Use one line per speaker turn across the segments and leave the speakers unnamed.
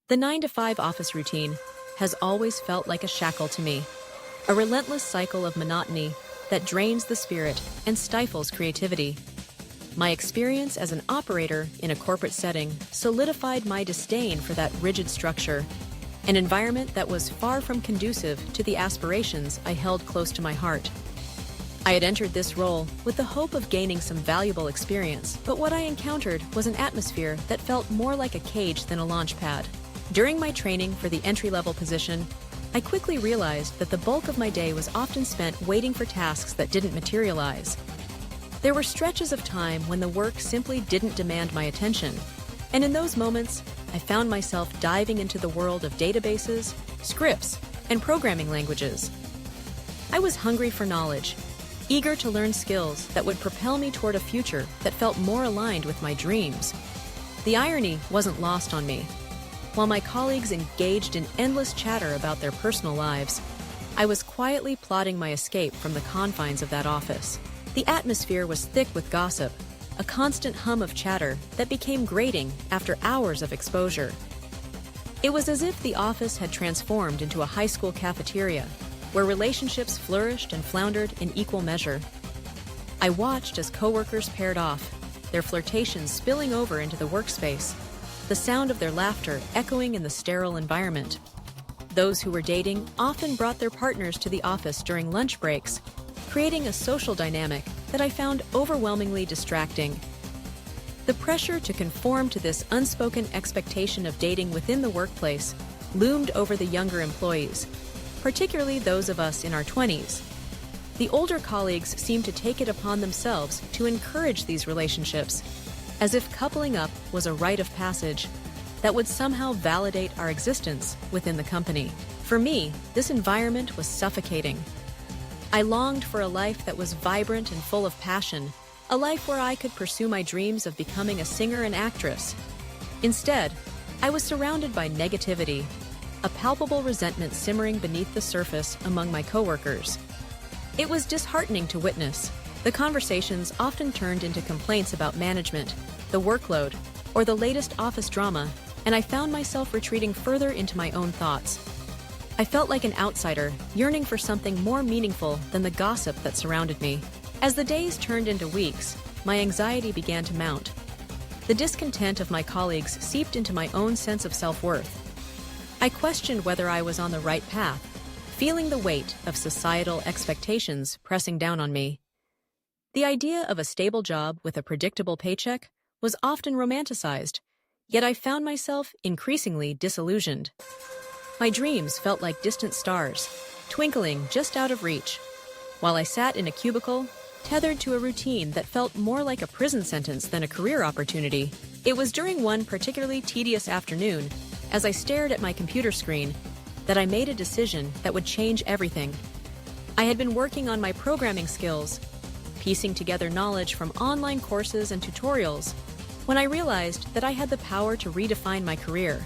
The 9 to 5 office routine has always felt like a shackle to me, a relentless cycle of monotony that drains the spirit and stifles creativity. My experience as an operator in a corporate setting solidified my disdain for that rigid structure, an environment that was far from conducive to the aspirations I held close to my heart. I had entered this role with the hope of gaining some valuable experience, but what I encountered was an atmosphere that felt more like a cage than a launch pad. During my training for the entry-level position, I quickly realized that the bulk of my day was often spent waiting for tasks that didn't materialize. There were stretches of time when the work simply didn't demand my attention, and in those moments, I found myself diving into the world of databases, scripts, and programming languages. I was hungry for knowledge, eager to learn skills that would propel me toward a future that felt more aligned with my dreams. The irony wasn't lost on me. While my colleagues engaged in endless chatter about their personal lives, I was quietly plotting my escape from the confines of that office. The atmosphere was thick with gossip, a constant hum of chatter that became grating after hours of exposure. It was as if the office had transformed into a high school cafeteria, where relationships flourished and floundered in equal measure. I watched as coworkers paired off, their flirtations spilling over into the workspace, the sound of their laughter echoing in the sterile environment. Those who were dating often brought their partners to the office during lunch breaks, creating a social dynamic that I found overwhelmingly distracting. The pressure to conform to this unspoken expectation of dating within the workplace loomed over the younger employees, particularly those of us in our 20s. The older colleagues seemed to take it upon themselves to encourage these relationships, as if coupling up was a rite of passage that would somehow validate our existence within the company. For me, this environment was suffocating. I longed for a life that was vibrant and full of passion, a life where I could pursue my dreams of becoming a singer and actress. Instead, I was surrounded by negativity, a palpable resentment simmering beneath the surface among my coworkers. It was disheartening to witness. The conversations often turned into complaints about management, the workload, or the latest office drama, and I found myself retreating further into my own thoughts. I felt like an outsider, yearning for something more meaningful than the gossip that surrounded me. As the days turned into weeks, my anxiety began to mount. The discontent of my colleagues seeped into my own sense of self-worth. I questioned whether I was on the right path, feeling the weight of societal expectations pressing down on me. The idea of a stable job with a predictable paycheck was often romanticized, yet I found myself increasingly disillusioned. My dreams felt like distant stars, twinkling just out of reach, while I sat in a cubicle, tethered to a routine that felt more like a prison sentence than a career opportunity. It was during one particularly tedious afternoon, as I stared at my computer screen, that I made a decision that would change everything. I had been working on my programming skills, piecing together knowledge from online courses and tutorials, when I realized that I had the power to redefine my career.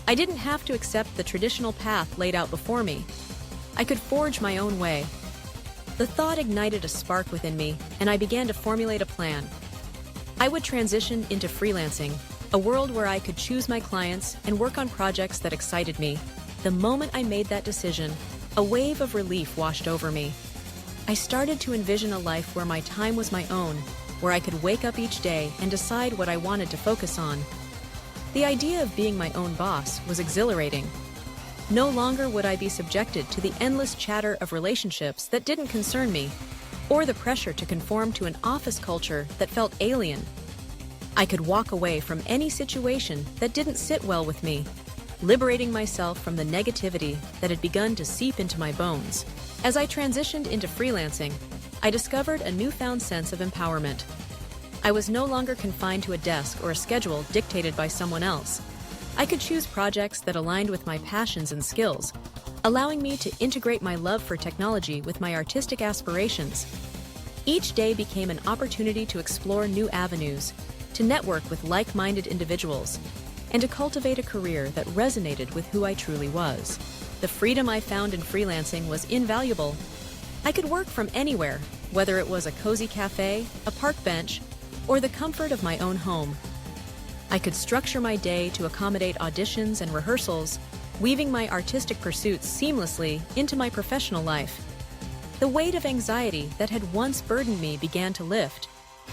I didn't have to accept the traditional path laid out before me. I could forge my own way. The thought ignited a spark within me, and I began to formulate a plan. I would transition into freelancing, a world where I could choose my clients and work on projects that excited me. The moment I made that decision, a wave of relief washed over me. I started to envision a life where my time was my own, where I could wake up each day and decide what I wanted to focus on. The idea of being my own boss was exhilarating. No longer would I be subjected to the endless chatter of relationships that didn't concern me, or the pressure to conform to an office culture that felt alien. I could walk away from any situation that didn't sit well with me, liberating myself from the negativity that had begun to seep into my bones. As I transitioned into freelancing, I discovered a newfound sense of empowerment. I was no longer confined to a desk or a schedule dictated by someone else. I could choose projects that aligned with my passions and skills, allowing me to integrate my love for technology with my artistic aspirations. Each day became an opportunity to explore new avenues, to network with like-minded individuals, and to cultivate a career that resonated with who I truly was. The freedom I found in freelancing was invaluable. I could work from anywhere, whether it was a cozy cafe, a park bench, or the comfort of my own home. I could structure my day to accommodate auditions and rehearsals, weaving my artistic pursuits seamlessly into my professional life. The weight of anxiety that had once burdened me began to lift,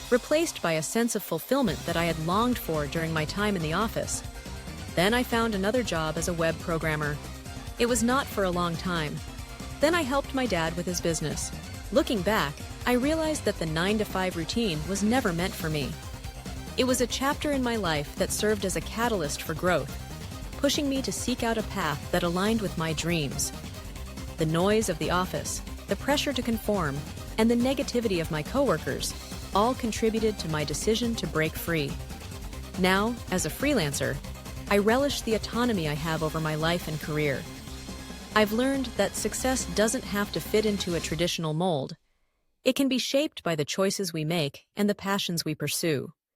replaced by a sense of fulfillment that I had longed for during my time in the office. Then I found another job as a web programmer. It was not for a long time. Then I helped my dad with his business. Looking back, I realized that the 9-to-5 routine was never meant for me. It was a chapter in my life that served as a catalyst for growth, pushing me to seek out a path that aligned with my dreams. The noise of the office, the pressure to conform, and the negativity of my coworkers all contributed to my decision to break free. Now, as a freelancer, I relish the autonomy I have over my life and career. I've learned that success doesn't have to fit into a traditional mold. It can be shaped by the choices we make and the passions we pursue.